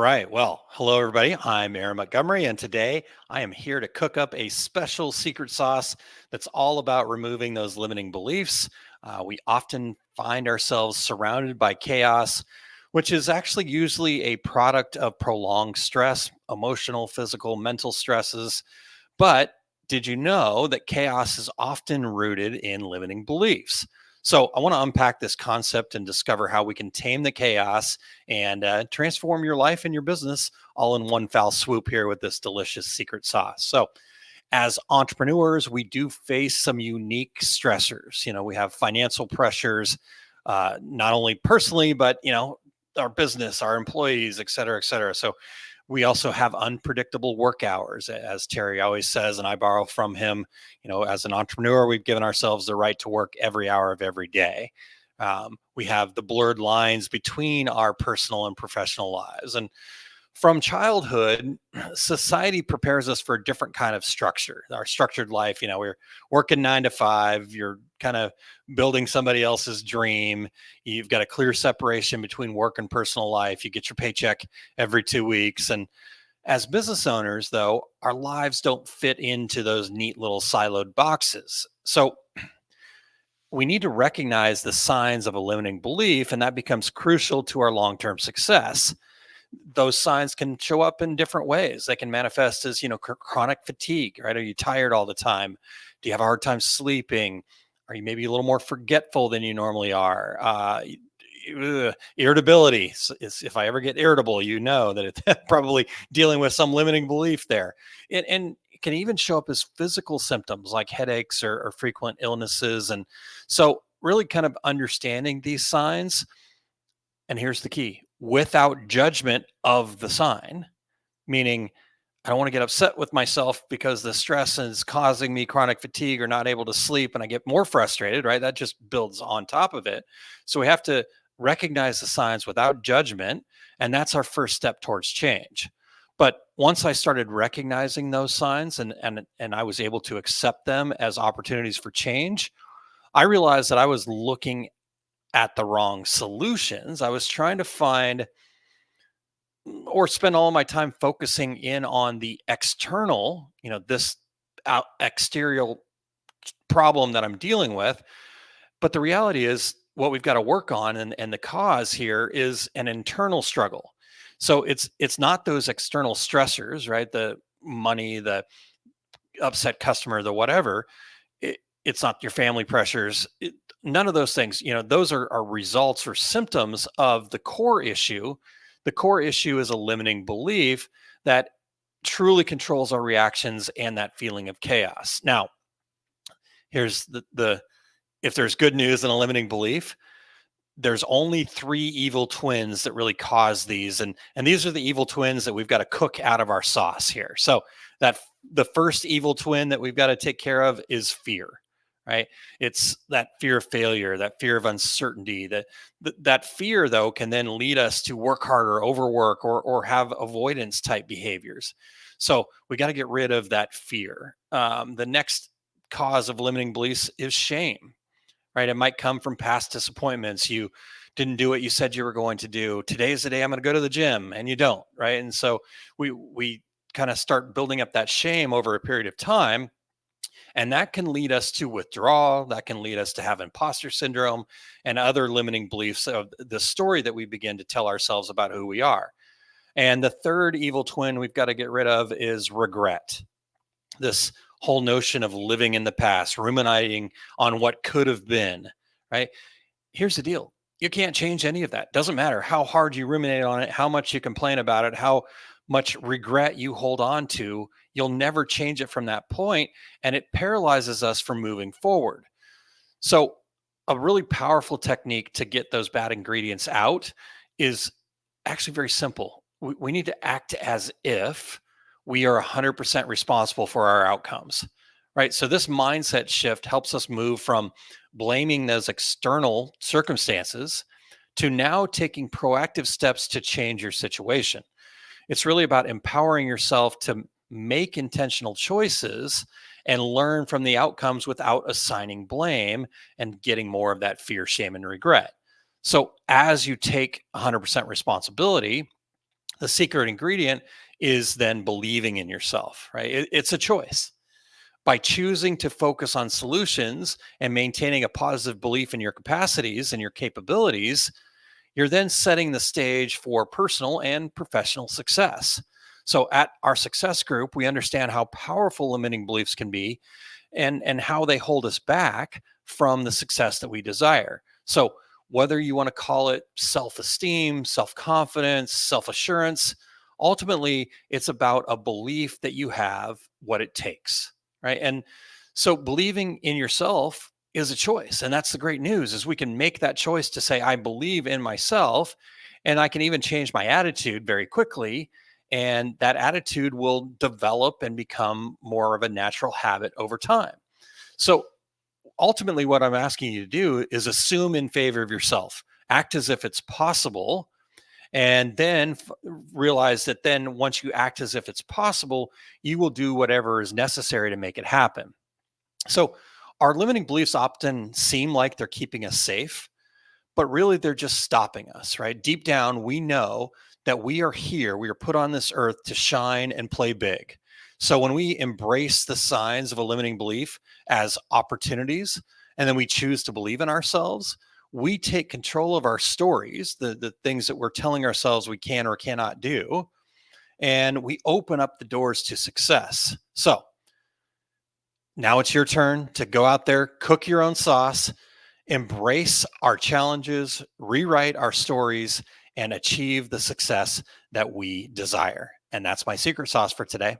right. Well, hello, everybody. I'm Aaron Montgomery, and today I am here to cook up a special secret sauce that's all about removing those limiting beliefs. We often find ourselves surrounded by chaos, which is actually usually a product of prolonged stress, emotional, physical, mental stresses. But did you know that chaos is often rooted in limiting beliefs? So, I want to unpack this concept and discover how we can tame the chaos and transform your life and your business all in one foul swoop here with this delicious secret sauce. So, as entrepreneurs, we do face some unique stressors. We have financial pressures, not only personally, but, our business, our employees, et cetera, et cetera. So, we also have unpredictable work hours, as Terry always says, and I borrow from him. As an entrepreneur, we've given ourselves the right to work every hour of every day. We have the blurred lines between our personal and professional lives. And from childhood, society prepares us for a different kind of structure, our structured life. We're working 9 to 5, you're kind of building somebody else's dream. You've got a clear separation between work and personal life. You get your paycheck every 2 weeks. And as business owners, though, our lives don't fit into those neat little siloed boxes. So we need to recognize the signs of a limiting belief, and that becomes crucial to our long term success. Those signs can show up in different ways. They can manifest as, chronic fatigue, right? Are you tired all the time? Do you have a hard time sleeping? Are you maybe a little more forgetful than you normally are? Irritability. If I ever get irritable, you know that it's probably dealing with some limiting belief there. And it can even show up as physical symptoms like headaches or frequent illnesses. And so, really kind of understanding these signs, and here's the key, without judgment of the sign, meaning I don't want to get upset with myself because the stress is causing me chronic fatigue or not able to sleep and I get more frustrated, right? That just builds on top of it. So we have to recognize the signs without judgment. And that's our first step towards change. But once I started recognizing those signs and I was able to accept them as opportunities for change, I realized that I was looking at the wrong solutions. I was trying to find or spend all my time focusing in on the external, this exterior problem that I'm dealing with. But the reality is, what we've got to work on and the cause here is an internal struggle. So it's not those external stressors, right? The money, the upset customer, the whatever. It's not your family pressures. None of those things, those are results or symptoms of the core issue. The core issue is a limiting belief that truly controls our reactions and that feeling of chaos. Now, here's the if there's good news in a limiting belief, there's only three evil twins that really cause these, and these are the evil twins that we've got to cook out of our sauce here. So that the first evil twin that we've got to take care of is fear, right? It's that fear of failure, that fear of uncertainty. That fear, though, can then lead us to work harder, overwork, or have avoidance type behaviors. So we got to get rid of that fear. The next cause of limiting beliefs is shame, right? It might come from past disappointments. You didn't do what you said you were going to do. Today's the day I'm going to go to the gym, and you don't, right? And so we kind of start building up that shame over a period of time, and that can lead us to withdrawal. That can lead us to have imposter syndrome and other limiting beliefs of the story that we begin to tell ourselves about who we are. And the third evil twin we've got to get rid of is regret. This whole notion of living in the past, ruminating on what could have been, right? Here's the deal. You can't change any of that. Doesn't matter how hard you ruminate on it, how much you complain about it, how much regret you hold on to. You'll never change it from that point, and it paralyzes us from moving forward. So, a really powerful technique to get those bad ingredients out is actually very simple. We need to act as if we are 100% responsible for our outcomes, right? So, this mindset shift helps us move from blaming those external circumstances to now taking proactive steps to change your situation. It's really about empowering yourself to make intentional choices and learn from the outcomes without assigning blame and getting more of that fear, shame, and regret. So, as you take 100% responsibility, The secret ingredient is then believing in yourself, right? It's a choice. By choosing to focus on solutions and maintaining a positive belief in your capacities and your capabilities, you're then setting the stage for personal and professional success. So at our success group, we understand how powerful limiting beliefs can be and how they hold us back from the success that we desire. So whether you want to call it self-esteem, self-confidence, self-assurance, ultimately it's about a belief that you have what it takes, right? And so believing in yourself is a choice, and that's the great news is we can make that choice to say I believe in myself, and I can even change my attitude very quickly, and that attitude will develop and become more of a natural habit over time. So ultimately, what I'm asking you to do is assume in favor of yourself, act as if it's possible, and then realize that then once you act as if it's possible, you will do whatever is necessary to make it happen. So, our limiting beliefs often seem like they're keeping us safe, but really they're just stopping us, right? Deep down, we know that we are here, we are put on this earth to shine and play big. So when we embrace the signs of a limiting belief as opportunities, and then we choose to believe in ourselves, we take control of our stories, the things that we're telling ourselves we can or cannot do, and we open up the doors to success. So now it's your turn to go out there, cook your own sauce, embrace our challenges, rewrite our stories, and achieve the success that we desire. And that's my secret sauce for today.